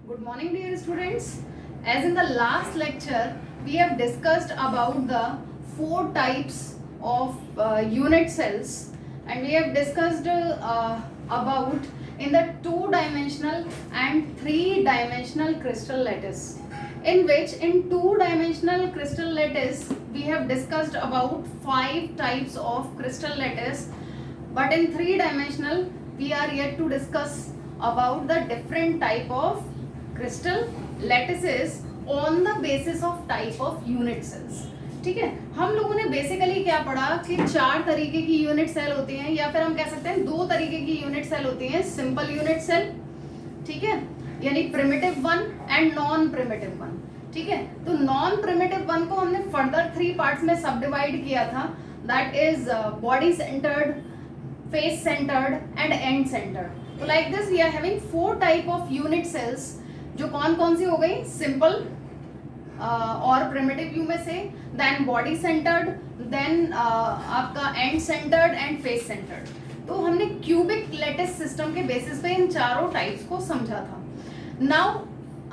Good morning, dear students. As in the last lecture, we have discussed about the four types of unit cells, and we have discussed about in the two-dimensional and three-dimensional crystal lattice. In which, in two-dimensional crystal lattice, we have discussed about 5 types of crystal lattice, but in three-dimensional, we are yet to discuss about the different type of crystal lattices on the basis of type of unit cells. ठीक है, हम लोगों ने basically क्या पढ़ा कि 4 तरीके की यूनिट सेल होती हैं, या फिर हम कह सकते हैं 2 तरीके की यूनिट सेल होती हैं, सिंपल यूनिट सेल, ठीक है, यानी primitive one and non primitive one. ठीक है, तो नॉन प्रिमिटिव वन को हमने फर्दर 3 पार्ट्स में सब डिवाइड किया था, that is body centred, face centred and and centred. तो like this we are having 4 type of unit cells, जो कौन कौन सी हो गई, सिंपल और प्रिमिटिव व्यू में से, देन बॉडी सेंटर्ड, देन आपका and centred and face centred. तो हमने क्यूबिक लैटिस सिस्टम के बेसिस पे इन चारों टाइप्स को समझा था. नाउ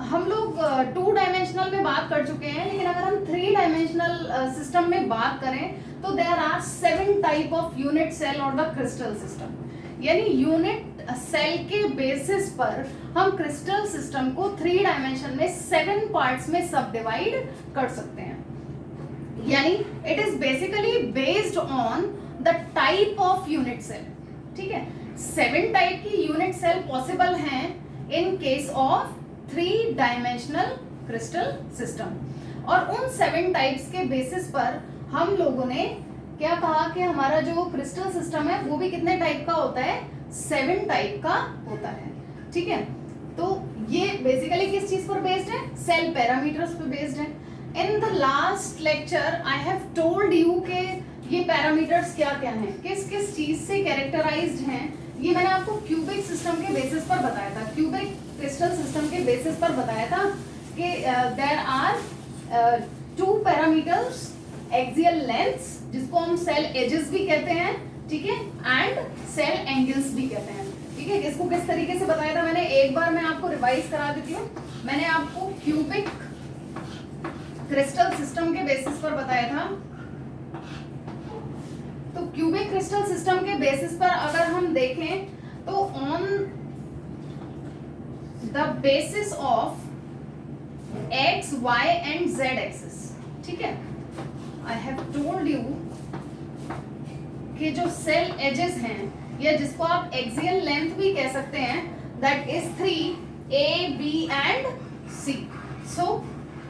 हम लोग 2 डायमेंशनल में बात कर चुके हैं, लेकिन अगर हम 3 डायमेंशनल सिस्टम में बात करें तो there are 7 type of unit cell और द क्रिस्टल सिस्टम. यानी यूनिट सेल के बेसिस पर हम क्रिस्टल सिस्टम को 3 डायमेंशन में 7 पार्ट्स में सब डिवाइड कर सकते हैं. यानी it is basically based on the type of unit cell. ठीक है, 7 टाइप की यूनिट सेल पॉसिबल हैं in case of 3 dimensional crystal system. और उन 7 टाइप्स के बेसिस पर हम लोगों ने क्या कहा कि हमारा जो क्रिस्टल सिस्टम है वो भी कितने टाइप का होता है, 7 टाइप का होता है. ठीक है, तो ये बेसिकली किस चीज पर बेस्ड है, सेल पैरामीटर्स पर बेस्ड है. इन the last lecture I have told you के ये पैरामीटर्स क्या क्या हैं, किस किस चीज से कैरेक्टराइज्ड हैं. ये मैंने आपको क्यूबिक सिस्टम के बेसिस पर बताया था, क्यूबिक क्रिस्टल सिस्टम के बेसिस पर बताया था कि there are 2 parameters, axial lengths जिसको हम सेल एजेस भी कहते हैं, ठीक है, एंड सेल एंगल्स भी कहते हैं. ठीक है, इसको किस तरीके से बताया था मैंने, एक बार मैं आपको रिवाइज करा देती हूँ. मैंने आपको क्यूबिक क्रिस्टल सिस्टम के बेसिस पर बताया था. तो क्यूबिक क्रिस्टल सिस्टम के बेसिस पर अगर हम देखें तो on the basis of X, Y and Z axis, ठीक है, आई हैव टोल्ड यू कि जो सेल एजेस हैं, या जिसको आप एक्सियल लेंथ भी कह सकते हैं, that is 3 A, B and C. So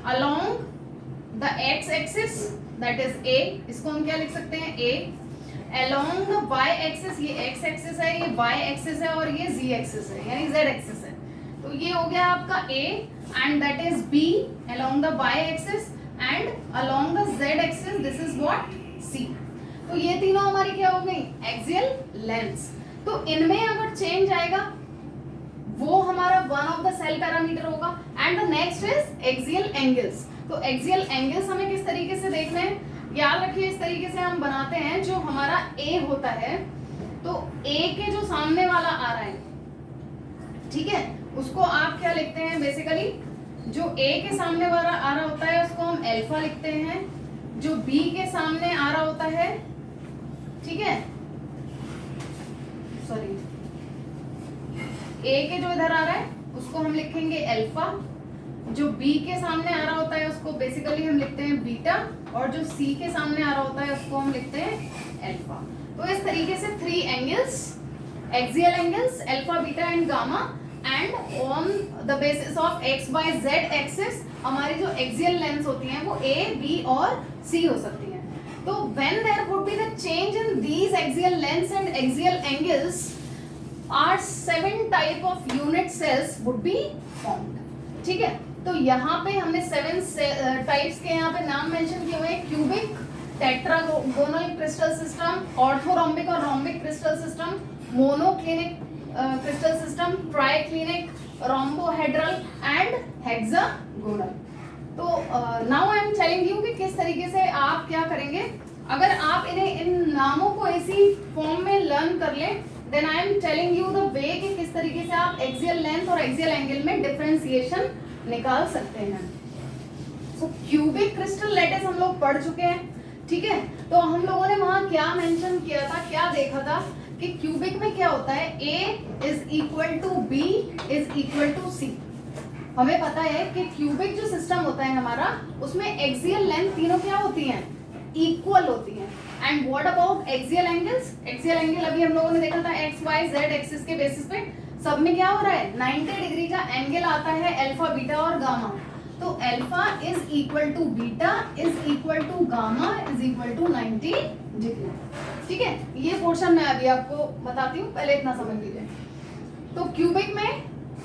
along the X axis that is A, इसको हम क्या लिख सकते हैं, A. Along the Y axis, ये एक्स एक्सिस है, ये वाई एक्सिस है, और ये जी एक्सिस है, यानी जेड एक्सिस है. तो ये हो गया आपका A, and that is B along the Y axis, and along the Z axis this is what, C. तो ये तीनों हमारी क्या हो गई, एक्सियल लेंथ्स. तो इनमें अगर चेंज आएगा वो हमारा one of the cell parameter होगा. And the next is axial angles. तो एक्सियल एंगल्स हमें किस तरीके से देखना है, याद रखिए, इस तरीके से हम बनाते हैं. जो हमारा ए होता है, तो ए के जो सामने वाला आ रहा है, ठीक है, उसको आप क्या लिखते हैं, बेसिकली जो ए के सामने वाला आ रहा होता है उसको हम अल्फा लिखते हैं. जो बी के सामने आ रहा होता है, ठीक है, सॉरी, ए के जो इधर आ रहा है उसको हम लिखेंगे अल्फा. जो बी के सामने आ रहा होता है उसको बेसिकली हम लिखते हैं बीटा, और जो सी के सामने आ रहा होता है उसको हम लिखते हैं अल्फा. तो इस तरीके से 3 angles, axial angles alpha, beta and gamma, and on the basis of X, Y, Z axis हमारी जो एक्सियल लेंथ्स होती हैं वो ए, बी और सी हो सकती हैं. तो when there would be the change in these axial lengths and axial angles, are 7 type of unit cells would be formed. ठीक है, तो यहाँ पे हमने 7 टाइप्स के यहाँ पे नाम मेंशन किए हुए हैं, cubic, tetragonal crystal system, orthorhombic और rhombic crystal system, monoclinic crystal system, triclinic, rhombohedral and hexagonal. तो now I am telling you कि किस तरीके से आप क्या करेंगे. अगर आप इन्हें, इन नामों को इसी फॉर्म में लर्न कर लें, then I am telling you the way कि किस तरीके से आप एक्सियल लेंथ और एक्सियल एंगल में डिफरेंशिएशन निकाल सकते हैं। सो क्यूबिक क्रिस्टल लैटिस हम लोग पढ़ चुके हैं, ठीक है। तो हम लोगों ने वहां क्या मेंशन किया था, क्या देखा था कि क्यूबिक में क्या होता है, A is equal to B is equal to C। हमें पता है कि क्यूबिक जो सिस्टम होता है हमारा, उसमें एक्सियल लेंथ तीनों क्या होती हैं, इक्वल होती हैं। And what about axial angles, axial angle अभी हम लोगों ने देखा था एक्स वाई जेड एक्सिस के बेसिस पे सब में क्या हो रहा है, 90 डिग्री का एंगल आता है अल्फा बीटा और गामा। तो alpha is equal to beta is equal to gamma is equal to 90 degree, ठीक है। ये पोर्शन मैं अभी आपको बताती हूँ, पहले इतना समझ लीजिए। तो क्यूबिक में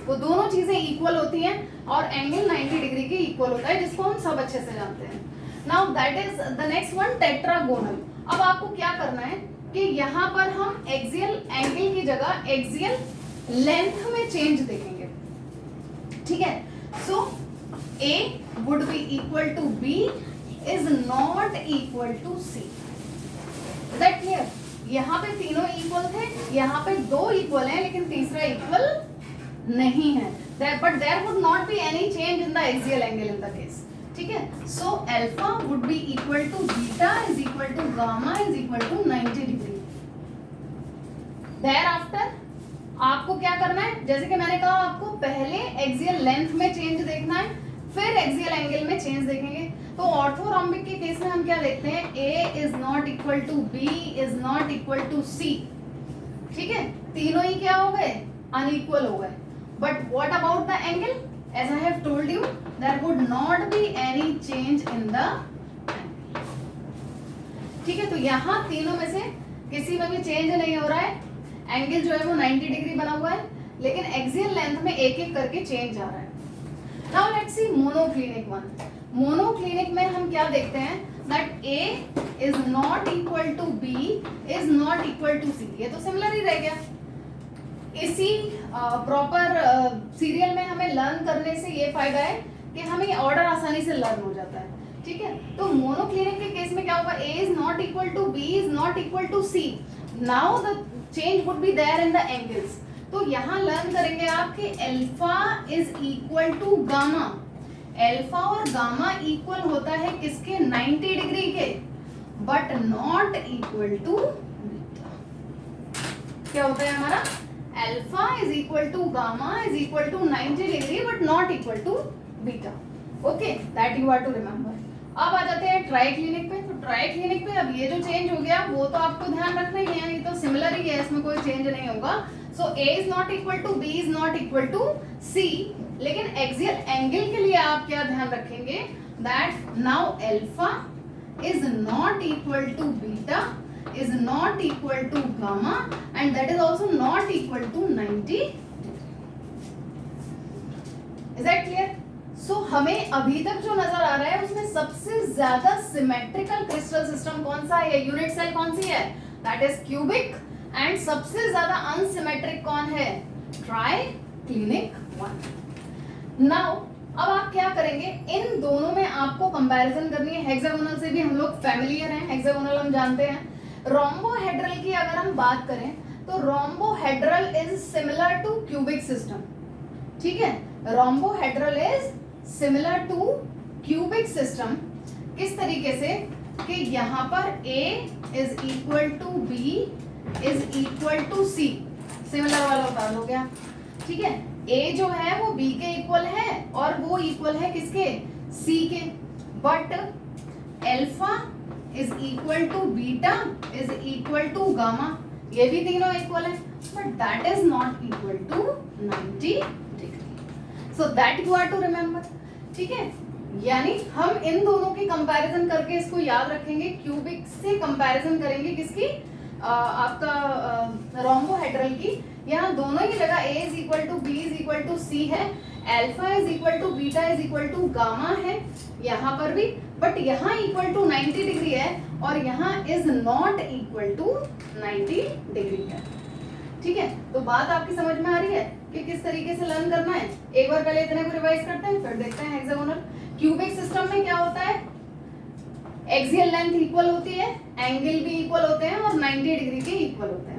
वो दोनों चीजें इक्वल होती हैं और एंगल 90 डिग्री के इक्वल होता है, जिसको हम सब अच्छे से जानते हैं। Now that is the next one, tetragonal. अब आपको क्या करना है कि यहाँ पर हम एक्सियल एंगल की जगह एक्सियल लेंथ में चेंज देखेंगे, ठीक है। सो A would be equal to B is not equal to C. Is that clear? यहाँ पे तीनों इक्वल थे, यहाँ पे दो इक्वल हैं, लेकिन तीसरा इक्वल नहीं है। But there would not be any change in the axial angle in the case. ठीक है। So alpha would be equal to beta is equal to gamma is equal to 90 degree. Thereafter आपको क्या करना है, जैसे कि मैंने कहा आपको पहले एक्सियल लेंथ में चेंज देखना है, फिर एक्सियल एंगल में चेंज देखेंगे। तो ऑर्थोरोम्बिक के केस में हम क्या देखते हैं, A is not equal to B is not equal to C, ठीक है। तीनों ही क्या हो गए, अनइक्वल हो गए। But what about the angle, as I have told you there would not be any change in the angle, ठीक है। तो यहाँ तीनों में से किसी में भी चेंज नहीं हो रहा है, एंगल जो है वो 90 डिग्री बना हुआ है, लेकिन एक्सियल लेंथ में एक एक करके चेंज आ रहा है। Now let's see monoclinic one. Monoclinic में हम क्या देखते हैं, that A is not equal to B is not equal to C. ये तो सिमिलर ही रह गया। इसी प्रॉपर सीरियल में हमें लर्न करने से ये फायदा है कि हमें ऑर्डर आसानी से लर्न हो जाता है, ठीक है। तो मोनोक्लिनिक के केस में क्या होगा, A is not equal to B is not equal to C. Now the change would be there in the angles. तो यहाँ लर्न करेंगे आप कि alpha is equal to gamma. Alpha और गामा इक्वल होता है किसके, 90 डिग्री के, but not equal to beta. क्या होता है हमारा, alpha is equal to gamma is equal to 90 degree but not equal to beta. Okay, that you are to remember. अब आ जाते हैं ट्राइक्लिनिक पे। तो ट्राइक्लिनिक पे अब ये जो चेंज हो गया वो तो आपको ध्यान रखना ही है, ये तो सिमिलर ही है, इसमें कोई चेंज नहीं होगा। So A is not equal to B is not equal to C, लेकिन एक्सियल एंगल के लिए आप क्या ध्यान रखेंगे, that now alpha is not equal to beta is not equal to gamma and that is also not equal to 90 degree. Is that clear? So हमें अभी तक जो नजर आ रहा है उसमें सबसे ज्यादा सिमेट्रिकल क्रिस्टल सिस्टम कौन सा है, यूनिट सेल कौन सी है, that is cubic। एंड सबसे ज्यादा अनसिमेट्रिक कौन है, ट्राइक्लिनिक वन। नाउ अब आप क्या करेंगे, इन दोनों में आपको कंपैरिजन करनी है। हेक्सागोनल से भी हम लोग फैमिलियर हैं, हेक्सागोनल हम जानते हैं। रोम्बोहेड्रल की अगर हम बात करें तो rhombohedral is similar to cubic system, ठीक है। Rhombohedral is similar to cubic system. किस तरीके से कि यहाँ पर A is equal to B is equal to C, similar वाला उतार हो गया, ठीक है। A जो है वो B के इक्वल है और वो इक्वल है किसके, C के। But alpha is equal to beta is equal to gamma, ये भी तीनों इक्वल है, but that is not equal to 90 degree. So that you are to remember, ठीक है। यानी हम इन दोनों की कंपैरिजन करके इसको याद रखेंगे, क्यूबिक से कंपैरिजन करेंगे किसकी, आपका रोम्बोहेड्रल की। यहाँ दोनों ही जगह A is equal to B is equal to C है, alpha is equal to beta is equal to gamma है यहाँ पर भी, बट यहाँ इक्वल टू 90 डिग्री है और यहाँ is not equal to 90 degree है, ठीक है। तो बात आपकी समझ में आ रही है कि किस तरीके से लर्न करना है। एक बार पहले इतने को रिवाइज करते हैं, फिर देखते हैं हेक्सागोनल। क्यूबिक सिस्टम में क्या होता है, एक्सियल लेंथ इक्वल होती है, एंगल भी इक्वल होते हैं और 90 डिग्री के इक्वल होते हैं।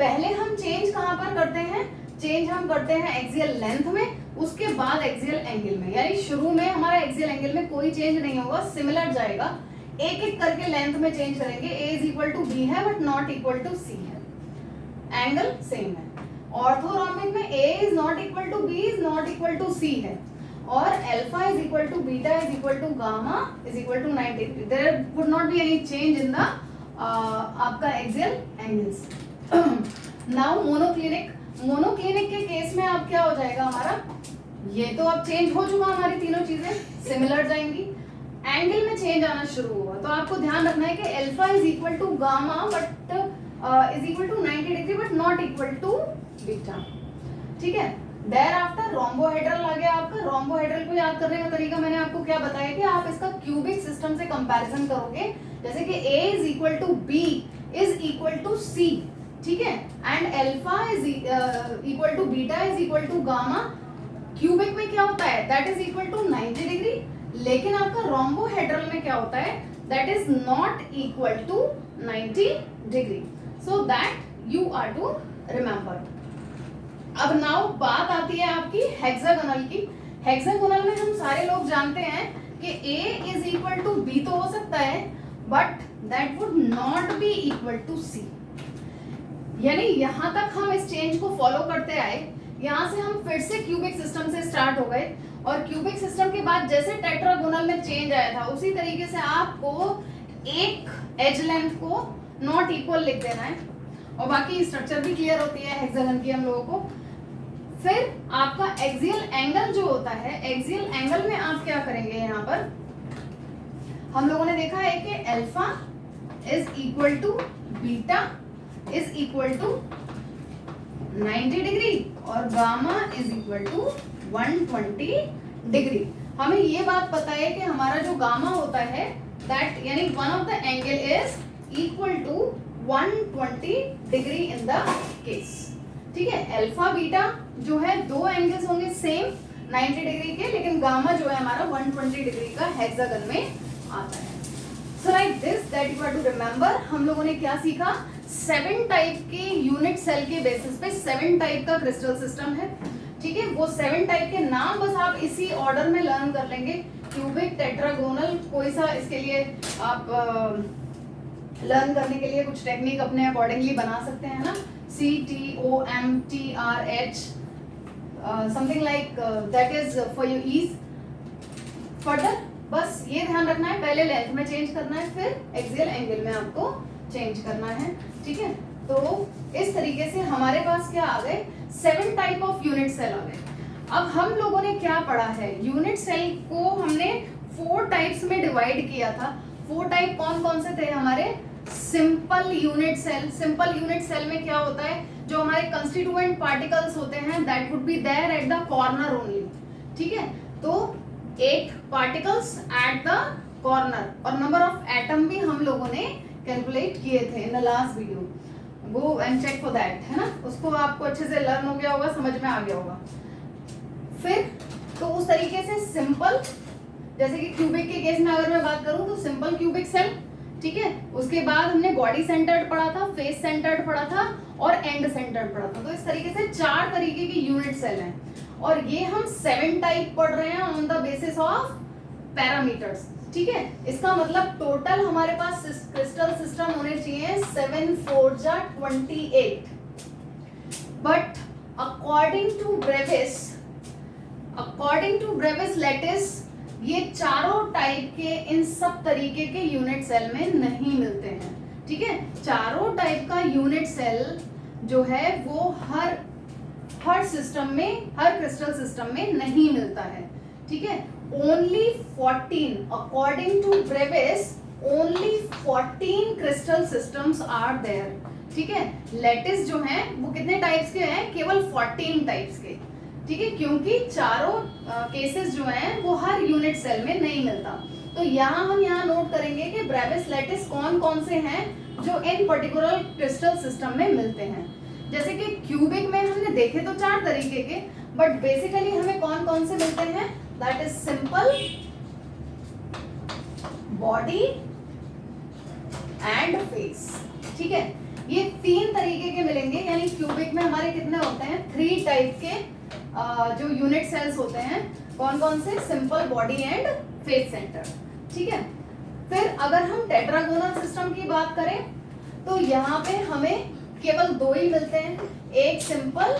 पहले हम चेंज कहाँ पर करते हैं, चेंज हम करते हैं एक्सियल लेंथ में, उसके बाद एक्सियल एंगल में। यानी शुरू में हमारा एक्सियल एंगल में कोई चेंज नहीं होगा, सिमिलर जाएगा, एक एक करके लेंथ में चेंज करेंगे। A is equal to B है but not equal to C है, एंगल सेम है। ऑर्थोरोम्बिक में A is not equal to B is not equal to C है, और alpha is equal to beta is equal to gamma is equal to 90 degree. There would not be any change in the आपका axial angles. Now monoclinic, monoclinic के case में अब क्या हो जाएगा हमारा, ये तो अब चेंज हो चुका, हमारी तीनों चीजें सिमिलर जाएंगी, एंगल में चेंज आना शुरू होगा। तो आपको ध्यान रखना है कि alpha is equal to gamma but is equal to 90 degree but not equal to beta, ठीक है। देयर आफ्टर रोम्बोहेड्रल आ गया आपका। रोम्बोहेड्रल को याद करने का तरीका मैंने आपको क्या बताया कि आप इसका क्यूबिक सिस्टम से कंपैरिजन करोगे, जैसे कि a is equal to b is equal to c, ठीक है, and alpha is equal to beta is equal to gamma. Cubic में क्या होता है, that is equal to 90 degree, लेकिन आपका रोम्बोहेड्रल में क्या होता है, that is not equal to 90 degree. So that you are to remember. अब नाउ बात आती है आपकी हेक्सागोनल की। हेक्सागोनल में हम सारे लोग जानते हैं कि a is equal to b तो हो सकता है but that would not be equal to c। यानी यहां तक हम इस चेंज को फॉलो करते आए, यहां से हम फिर से क्यूबिक सिस्टम से स्टार्ट हो गए, और क्यूबिक सिस्टम के बाद जैसे टेट्रागोनल में चेंज आया था उसी तरीके से आपको एक एज लेंथ को नॉट इक्वल लिख देना है, और बाकी स्ट्रक्चर भी क्लियर होती है हेक्सागन की हम लोगों को। फिर आपका एक्सियल एंगल जो होता है, एक्सियल एंगल में आप क्या करेंगे, यहाँ पर हम लोगों ने देखा है कि alpha is equal to beta is equal to 90 degree और gamma is equal to 120 degree. हमें ये बात पता है कि हमारा जो गामा होता है दैट यानी one of the angle is equal to 120 degree in the case, ठीक है। अल्फा बीटा जो है दो एंगल्स होंगे सेम 90 डिग्री के, लेकिन गामा जो है हमारा 120 डिग्री का हेक्सागन में आता है। So like this that you have to remember. हम लोगों ने क्या सीखा, 7 टाइप के यूनिट सेल के बेसिस पे 7 टाइप का क्रिस्टल सिस्टम है, ठीक है। वो 7 टाइप के नाम बस आप इसी ऑर्डर में लर्न कर लेंगे, क्यूबिक, टेट्रागोनल, कोई सा इसके लिए आप लर्न करने के लिए कुछ टेक्निक अपने अकॉर्डिंगली बना सकते हैं ना, CTOMTRH something like that is for your ease. Further बस ये ध्यान रखना है, पहले लेंथ में चेंज करना है, फिर एक्सियल एंगल में आपको चेंज करना है, ठीक है। तो इस तरीके से हमारे पास क्या आ गए, 7 टाइप ऑफ यूनिट सेल आ गए। अब हम लोगों ने क्या पढ़ा है, यूनिट सेल को हमने 4 टाइप्स में डिवाइड किया था। 4 टाइप कौन कौन से थे हमारे, simple unit cell. Simple unit cell में क्या होता है, जो हमारे कंस्टिट्यूएंट पार्टिकल्स होते हैं that would be there at the corner only, ठीक है। तो 8 पार्टिकल्स एट द कॉर्नर, और नंबर ऑफ एटम भी हम लोगों ने कैलकुलेट किए थे in the last video, go and check for that, है ना। उसको आपको अच्छे से लर्न हो गया होगा, समझ में आ गया होगा। फिर तो उस तरीके से सिंपल, जैसे कि क्यूबिक के केस में अगर मैं बात करूं तो सिंपल क्यूबिक सेल, ठीक है। उसके बाद हमने बॉडी सेंटर्ड पढ़ा था, फेस सेंटर्ड पढ़ा था और एंड सेंटर्ड पढ़ा था। तो इस तरीके से 4 तरीके की यूनिट सेल हैं, और ये हम 7 टाइप पढ़ रहे हैं on the basis of parameters, ठीक है। इसका मतलब टोटल हमारे पास क्रिस्टल सिस्टम होने चाहिए 7 4 जा 28, but according to Bravais lattice ये चारों टाइप के इन सब तरीके के यूनिट सेल में नहीं मिलते हैं, ठीक है। चारों टाइप का यूनिट सेल जो है वो हर सिस्टम में, हर क्रिस्टल सिस्टम में नहीं मिलता है, ठीक है। Only 14 according to Bravais, only 14 crystal systems are there, ठीक है। लैटिस जो है वो कितने टाइप्स के हैं, केवल 14 टाइप्स के, ठीक है, क्योंकि चारों केसेस जो हैं वो हर यूनिट सेल में नहीं मिलता। तो हम यहाँ नोट करेंगे कि ब्रेविस लैटिस कौन कौन से हैं जो इन पर्टिकुलर क्रिस्टल सिस्टम में मिलते हैं। जैसे कि क्यूबिक में हमने देखे तो 4 तरीके के, बट बेसिकली हमें कौन कौन से मिलते हैं, that is simple, body and face, ठीक है। ये 3 तरीके के मिलेंगे, यानी क्यूबिक में हमारे कितने होते हैं, 3 टाइप के जो यूनिट सेल्स होते हैं। कौन कौन से, simple, body and face centre. ठीक है, फिर अगर हम टेट्रागोनल सिस्टम की बात करें तो यहाँ पे हमें केवल 2 ही मिलते हैं, एक सिंपल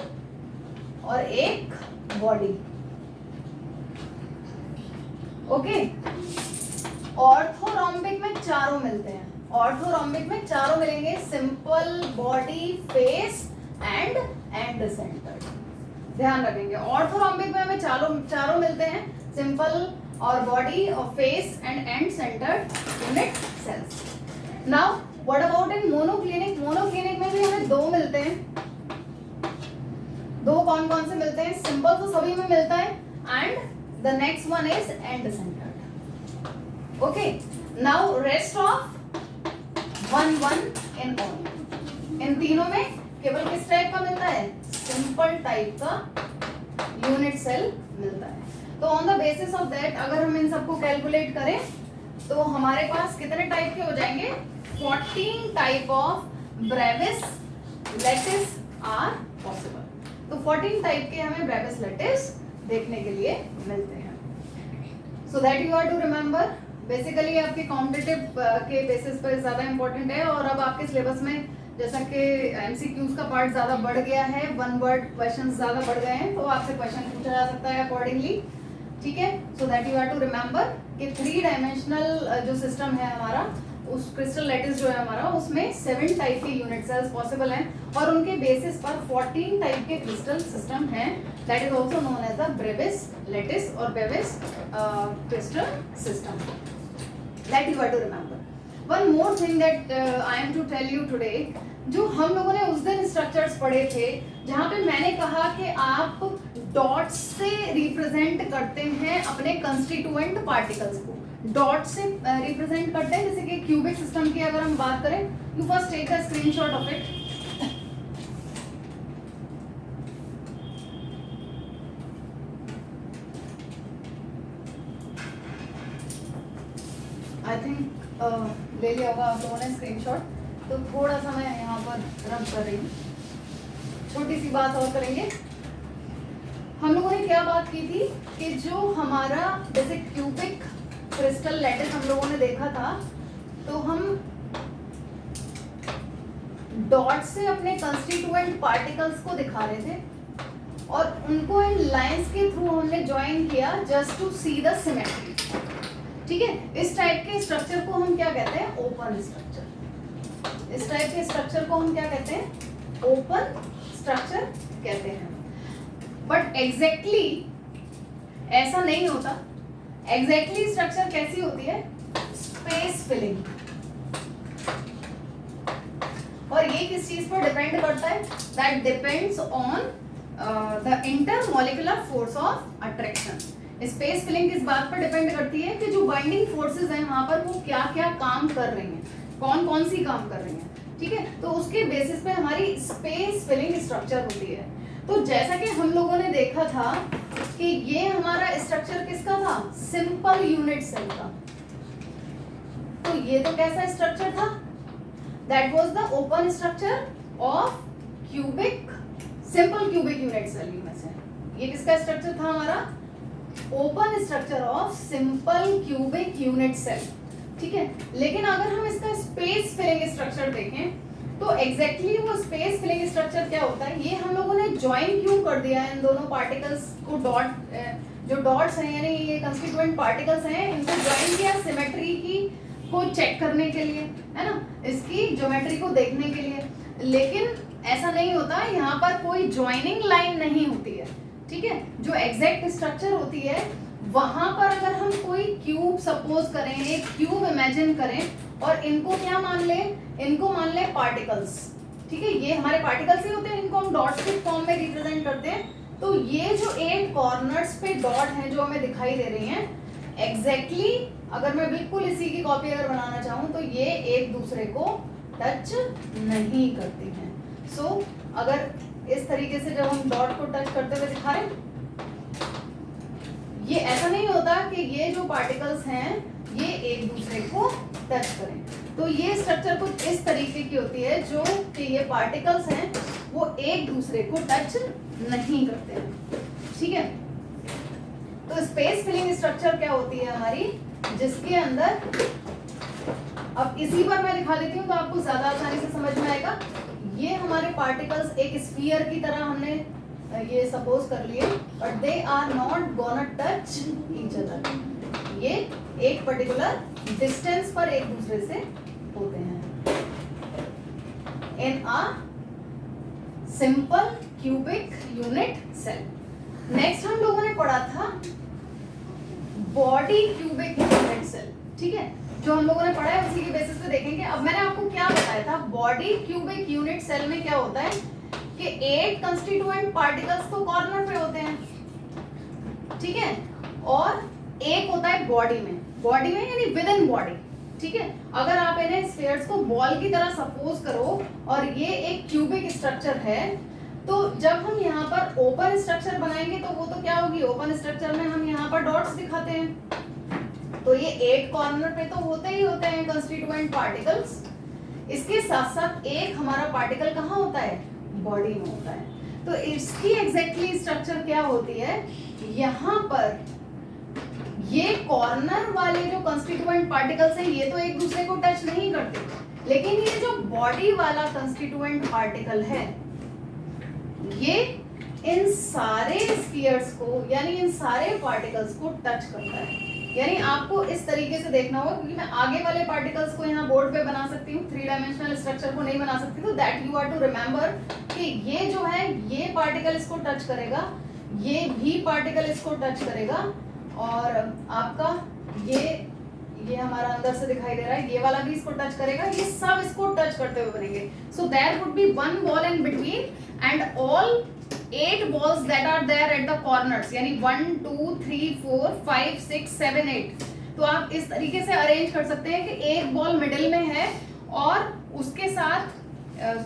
और एक बॉडी। ओके, ऑर्थोरोम्बिक में चारों मिलते हैं, ऑर्थोरोम्बिक में चारों मिलेंगे, simple, body, face and and centre. ध्यान रखेंगे, ऑर्थोरोम्बिक में हमें चारों मिलते हैं, सिंपल और बॉडी और face and and centred unit cells. Now what about in monoclinic? Monoclinic में भी हमें 2 मिलते हैं। 2 कौन कौन से मिलते हैं, सिंपल तो सभी में मिलता है and the next one is end centred. Okay, now rest of 1 in all. इन तीनों में केवल किस टाइप का मिलता है, सिंपल टाइप का यूनिट सेल मिलता है। तो on the basis of that अगर हम इन सबको कैलकुलेट करें तो हमारे पास कितने टाइप के हो जाएंगे, 14 type of Bravais lattice are possible. तो 14 टाइप के हमें ब्रेविस लेटिस देखने के लिए मिलते हैं। So that you are to remember. Basically आपके कॉम्पिटिटिव के बेसिस पर ज्यादा इंपॉर्टेंट है, और अब आपके सिलेबस में जैसा कि एमसीक्यूज का पार्ट ज्यादा बढ़ गया है, 1 वर्ड क्वेश्चन ज्यादा बढ़ गए हैं, तो आपसे क्वेश्चन पूछा जा सकता है अकॉर्डिंगली। ठीक है, so that you are to remember कि 3 डायमेंशनल जो सिस्टम है हमारा, उस क्रिस्टल लैटिस जो है हमारा, उसमें 7 टाइप के यूनिट सेल्स पॉसिबल हैं, और उनके बेसिस पर 14 टाइप के क्रिस्टल सिस्टम हैं। That is also known as the Bravais lattice और Bravais crystal system. That you are to remember. One more thing that I am to tell you today, जो हम लोगों ने उस दिन स्ट्रक्चर्स पढ़े थे जहां पे मैंने कहा कि आप डॉट्स से रिप्रेजेंट करते हैं अपने कंस्टिट्यूएंट पार्टिकल्स को, डॉट से रिप्रेजेंट करते हैं। जैसे कि क्यूबिक सिस्टम की अगर हम बात करें, you first take the screenshot of it. I think ले लिया होगा आप लोगों ने स्क्रीनशॉट, तो थोड़ा सा मैं यहाँ पर रब कर रही हूँ। छोटी सी बात और करेंगे। हम लोगों ने क्या बात की थी कि जो हमारा जैसे क्यूबिक क्रिस्टल लैटिस हम लोगों ने देखा था, तो हम डॉट से अपने कंस्टिट्यूएंट पार्टिकल्स को दिखा रहे थे और उनको इन लाइंस के थ्रू हमने ज्वाइन किया just to see the symmetry. ठीक है, इस टाइप के स्ट्रक्चर को हम क्या कहते हैं, ओपन स्ट्रक्चर। इस टाइप के स्ट्रक्चर को हम क्या कहते हैं, ओपन स्ट्रक्चर कहते हैं। बट एग्जैक्टली ऐसा नहीं होता। एग्जैक्टली स्ट्रक्चर कैसी होती है, स्पेस फिलिंग। और ये किस चीज पर डिपेंड करता है, that depends on the intermolecular force of attraction. Space filling किस बात पर डिपेंड करती है कि जो बाइंडिंग फोर्सेस हैं वहां पर वो क्या क्या काम कर रही हैं, कौन कौन सी काम कर रही हैं। ठीक है, तो उसके बेसिस पे हमारी स्पेस फिलिंग स्ट्रक्चर होती है। तो जैसा कि हम लोगों ने देखा था कि ये हमारा स्ट्रक्चर किसका था, सिंपल यूनिट सेल का। तो ये तो कैसा स्ट्रक्चर था, that was the open structure of cubic, simple cubic unit cell में से। ये किसका स्ट्रक्चर था हमारा, open structure of simple cubic unit cell. ठीक है, लेकिन अगर हम इसका स्पेस फिलिंग स्ट्रक्चर देखें तो एग्जैक्टली वो स्पेस फिलिंग स्ट्रक्चर क्या होता है, ये हम लोगों ने ज्वाइन क्यों कर दिया है इन दोनों पार्टिकल्स को, डॉट जो डॉट्स हैं यानी ये कंस्टिट्यूएंट पार्टिकल्स हैं, इनको ज्वाइन किया सिमेट्री की को चेक करने के लिए, है ना, इसकी ज्योमेट्री को देखने के लिए। लेकिन ऐसा नहीं होता, यहाँ पर कोई ज्वाइनिंग लाइन नहीं होती है। ठीक है, जो एग्जैक्ट स्ट्रक्चर होती है वहां पर अगर हम कोई क्यूब सपोज करें, एक क्यूब इमेजिन करें और इनको क्या मान ले, इनको मान ले पार्टिकल्स। ठीक है, ये हमारे पार्टिकल्स ही होते हैं, इनको हम डॉट्स के फॉर्म में रिप्रेजेंट करते हैं। तो ये जो 8 कॉर्नर्स पे डॉट हैं जो हमें दिखाई दे रही हैं, एग्जैक्टली अगर मैं बिल्कुल इसी की कॉपी अगर बनाना चाहूँ तो ये एक दूसरे को टच नहीं करती हैं। सो अगर इस तरीके से जब हम डॉट को टच करते हुए दिखा रहे हैं, ये ऐसा नहीं होता कि ये जो पार्टिकल्स हैं ये एक दूसरे को टच करें। तो ये स्ट्रक्चर कुछ इस तरीके की होती है जो कि ये पार्टिकल्स हैं वो एक दूसरे को टच नहीं करते हैं, ठीक है। तो स्पेस फिलिंग स्ट्रक्चर क्या होती है हमारी, जिसके अंदर, अब इसी पर मैं दिखा देती हूँ तो आपको ज्यादा आसानी से समझ में आएगा। ये हमारे पार्टिकल्स एक स्फीयर की तरह हमने ये सपोज कर लिए, but they are not gonna touch each other. ये एक पर्टिकुलर डिस्टेंस पर एक दूसरे से होते हैं in a simple cubic unit cell. Next हम लोगों ने पढ़ा था बॉडी क्यूबिक यूनिट सेल, ठीक है। जो हम लोगों ने पढ़ा है उसी के बेसिस पे देखेंगे। अब मैंने आपको क्या बताया था, बॉडी क्यूबिक यूनिट सेल में क्या होता है कि 8 कंस्टिट्यूएंट पार्टिकल्स तो कॉर्नर पे होते हैं, ठीक है, और एक होता है बॉडी में, बॉडी में यानी विद इन बॉडी, ठीक है। अगर आप इन्हें स्फीयर्स को बॉल की तरह सपोज करो और ये एक क्यूबिक स्ट्रक्चर है, तो जब हम यहाँ पर ओपन स्ट्रक्चर बनाएंगे तो वो तो क्या होगी, ओपन स्ट्रक्चर में हम यहाँ पर डॉट्स दिखाते हैं, तो ये 8 कॉर्नर पे तो होते ही होते हैं कंस्टिट्यूएंट पार्टिकल्स। इसके साथ साथ एक हमारा पार्टिकल कहाँ होता है, बॉडी में होता है। तो इसकी एग्जैक्टली स्ट्रक्चर क्या होती है, यहाँ पर ये कॉर्नर वाले जो कंस्टिट्यूएंट पार्टिकल्स हैं ये तो एक दूसरे को टच नहीं करते, लेकिन ये जो बॉडी वाला कंस्टिट्यूएंट पार्टिकल है ये इन सारे स्फीयर्स को यानी इन सारे पार्टिकल्स को टच करता है। यानी आपको इस तरीके से देखना होगा, क्योंकि मैं आगे वाले पार्टिकल्स को यहाँ बोर्ड पे बना सकती हूँ, 3 डायमेंशनल स्ट्रक्चर को नहीं बना सकती, तो that you are to remember कि ये जो है ये पार्टिकल इसको टच करेगा, ये भी पार्टिकल इसको टच करेगा, और आपका ये हमारा अंदर से दिखाई दे रहा है, ये वाला भी इसको टच करेगा, ये सब इसको टच करते हुए बनेंगे। So there would be 1 ball in between and all 8 balls that are there at the corners, यानी 1 2 3 4 5 6 7 8। तो आप इस तरीके से अरेंज कर सकते हैं कि एक बॉल मिडिल में है और उसके साथ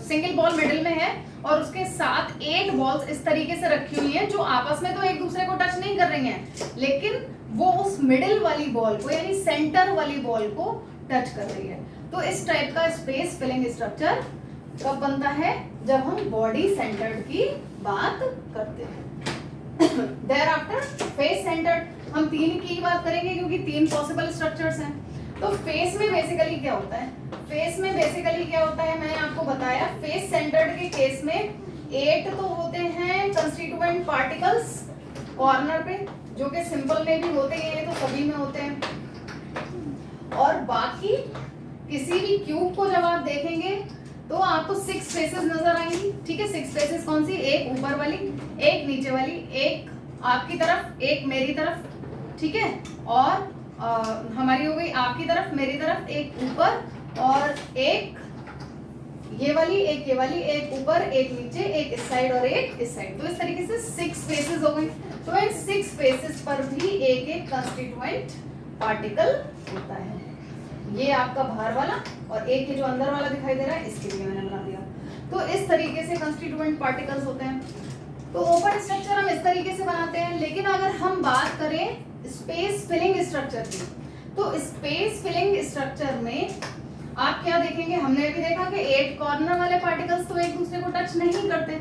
सिंगल बॉल मिडिल में है और उसके साथ 8 बॉल्स इस तरीके से रखी हुई हैं जो आपस में तो एक दूसरे को टच नहीं कर रही हैं, लेकिन वो उस मिडिल वाली बॉल को यानी सेंटर वाली बॉल को टच कर रही है। तो इस टाइप का स्पेस फिलिंग स्ट्रक्चर कब बनता है, जब हम बॉडी सेंटर्ड की बात करते हैं। देयर आफ्टर फेस सेंटर्ड, हम 3 की बात करेंगे क्योंकि 3 पॉसिबल स्ट्रक्चर्स हैं। तो फेस में बेसिकली क्या होता है, फेस में बेसिकली क्या होता है, मैंने आपको बताया फेस सेंटर्ड के केस में 8 तो होते हैं कंस्टिट्यूएंट पार्टिकल्स कॉर्नर पे, जो कि सिंपल में भी होते हैं, तो सभी में होते हैं, और बाकी किसी भी क्यूब को जब आप देखेंगे तो आपको 6 फेसेस नजर आएंगी, ठीक है। 6 फेसेस कौन सी, एक ऊपर वाली, एक नीचे वाली, एक आपकी तरफ, एक मेरी तरफ, ठीक है, और हमारी हो गई आपकी तरफ, मेरी तरफ, एक ऊपर और एक ये वाली, एक ये वाली, एक ऊपर, एक नीचे, एक इस साइड और एक इस साइड। तो इस तरीके से 6 फेसेस हो गई। तो इन 6 फेसेस पर भी एक एक कंस्टिट्यूएंट पार्टिकल होता है। ये आपका बाहर वाला और एक ये जो अंदर वाला दिखाई दे रहा है, इसके लिए मैंने बना दिया। तो इस तरीके से कंस्टिट्यूएंट पार्टिकल्स होते हैं। तो ओपन स्ट्रक्चर हम इस तरीके से बनाते हैं, लेकिन अगर हम बात करें स्पेस फिलिंग स्ट्रक्चर की, तो स्पेस फिलिंग स्ट्रक्चर में आप क्या देखेंगे, हमने भी देखा कि 8 कॉर्नर वाले पार्टिकल्स तो एक दूसरे को टच नहीं करते,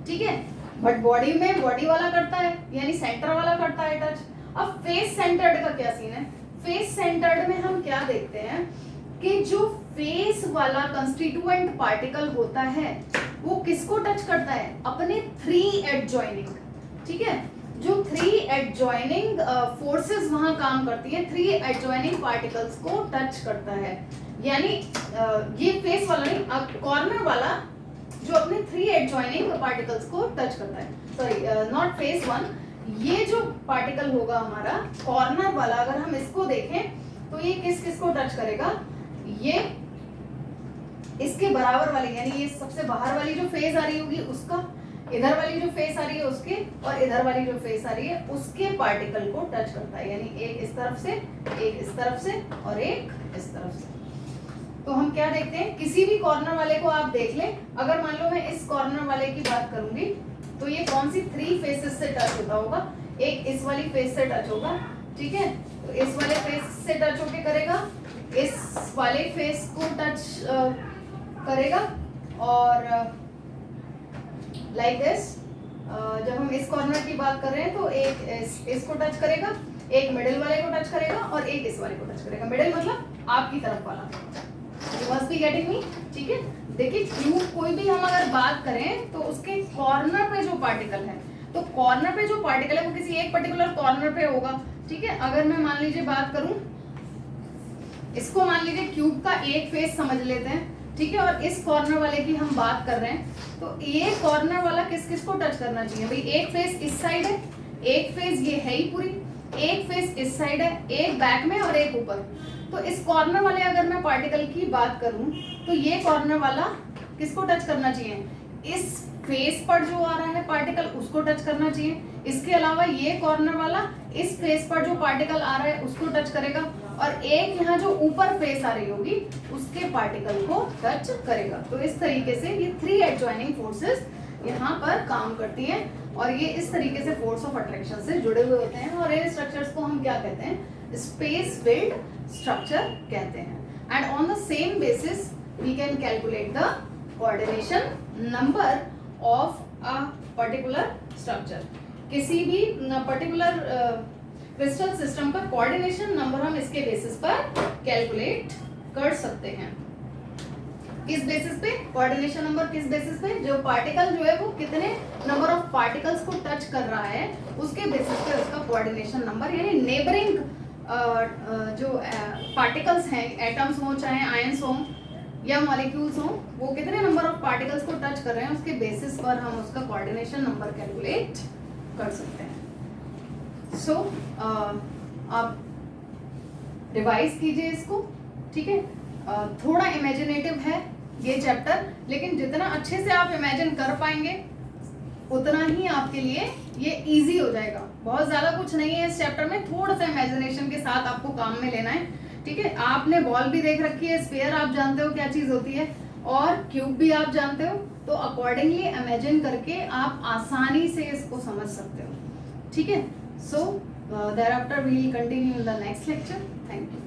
ठीक है, बट बॉडी में बॉडी वाला करता है यानी सेंटर वाला करता है टच। अब फेस सेंटर्ड का क्या सीन है, फेस सेंटर्ड में हम क्या देखते हैं कि जो फेस वाला कंस्टिट्यूएंट पार्टिकल होता है वो किसको टच करता है, अपने 3 एडजॉइनिंग, ठीक है, जो 3 एडजॉइनिंग फोर्सेस वहां काम करती है, 3 एडजॉइनिंग पार्टिकल्स को टच करता है। यानी ये फेस वाला नहीं, कॉर्नर वाला जो अपने 3 एडजॉइनिंग पार्टिकल्स को टच करता है, सॉरी नॉट फेस 1, ये जो पार्टिकल होगा हमारा कॉर्नर वाला, अगर हम इसको देखें तो ये किस किस को टच करेगा, ये इसके बराबर वाली यानी ये सबसे बाहर वाली जो फेस आ रही होगी उसका, इधर वाली जो फेस आ रही है उसके, और इधर वाली जो फेस आ रही है उसके पार्टिकल को टच करता है। यानी एक इस तरफ से, एक इस तरफ से और एक इस तरफ से। तो हम क्या देखते हैं, किसी भी कॉर्नर वाले को आप देख लें, अगर मान लो मैं इस कॉर्नर वाले की बात करूंगी तो ये कौन सी 3 फेसेस से टच होता होगा, एक इस वाली फेस से टच होगा, ठीक है, तो इस वाले फेस से टच होके करेगा, इस वाले फेस को टच करेगा, और लाइक दिस। जब हम इस कॉर्नर की बात कर रहे हैं तो एक इसको टच करेगा, एक मिडिल वाले को टच करेगा और एक इस वाले को टच करेगा। मिडिल मतलब आपकी तरफ वाला, you must be getting me, ठीक है। देखिए क्यूब कोई भी हम अगर बात करें तो उसके कॉर्नर पे जो पार्टिकल है, तो कॉर्नर पे जो पार्टिकल है वो किसी एक पर्टिकुलर कॉर्नर पे होगा, ठीक है। अगर मैं मान लीजिए बात करूं, इसको मान लीजिए क्यूब का एक फेस समझ लेते हैं, ठीक है, और इस कॉर्नर वाले की हम बात कर रहे हैं, तो ये कॉर्नर वाला किस किस को टच करना चाहिए भाई? एक फेस इस साइड है, एक फेस ये है ही पूरी, एक फेस इस साइड है, एक बैक में और एक ऊपर। तो इस कॉर्नर वाले अगर मैं पार्टिकल की बात करूं तो ये कॉर्नर वाला किसको टच करना चाहिए? इस फेस पर जो आ रहा है पार्टिकल उसको टच करना चाहिए। इसके अलावा ये कॉर्नर वाला इस फेस पर जो पार्टिकल आ रहा है उसको टच करेगा, और एक यहाँ जो ऊपर फेस आ रही होगी उसके पार्टिकल को टच करेगा। तो इस तरीके से ये 3 एडजॉइनिंग फोर्सेस यहाँ पर काम करती हैं, और ये इस तरीके से फोर्स ऑफ अट्रैक्शन से जुड़े हुए होते हैं, और इन स्ट्रक्चर्स को हम क्या कहते हैं? स्पेस फिल्ड स्ट्रक्चर कहते हैं। And on the same basis we can calculate the coordination number of a particular structure. किसी भी पर्टिकुलर क्रिस्टल सिस्टम का कोऑर्डिनेशन नंबर हम इसके बेसिस पर कैलकुलेट कर सकते हैं। किस बेसिस पे? कोऑर्डिनेशन नंबर किस बेसिस पे? जो पार्टिकल जो है वो कितने नंबर ऑफ पार्टिकल्स को टच कर रहा है उसके बेसिस पे उसका कोऑर्डिनेशन नंबर, यानी नेबरिंग जो पार्टिकल्स हैं, एटम्स हो चाहे आयंस हो या मॉलिक्यूल्स हो, वो कितने नंबर ऑफ पार्टिकल्स को टच कर रहे हैं उसके बेसिस पर हम उसका कोऑर्डिनेशन नंबर कैलकुलेट कर सकते हैं। सो आप रिवाइज कीजिए इसको, ठीक है। थोड़ा इमेजिनेटिव है ये चैप्टर, लेकिन जितना अच्छे से आप इमेजिन कर पाएंगे उतना ही आपके लिए ये इजी हो जाएगा। बहुत ज्यादा कुछ नहीं है इस चैप्टर में, थोड़ा सा इमेजिनेशन के साथ आपको काम में लेना है, ठीक है। आपने बॉल भी देख रखी है, स्फीयर आप जानते हो क्या चीज होती है, और क्यूब भी आप जानते हो, तो अकॉर्डिंगली इमेजिन करके आप आसानी से इसको समझ सकते हो, ठीक है। सो thereafter we will continue in the next lecture. Thank you.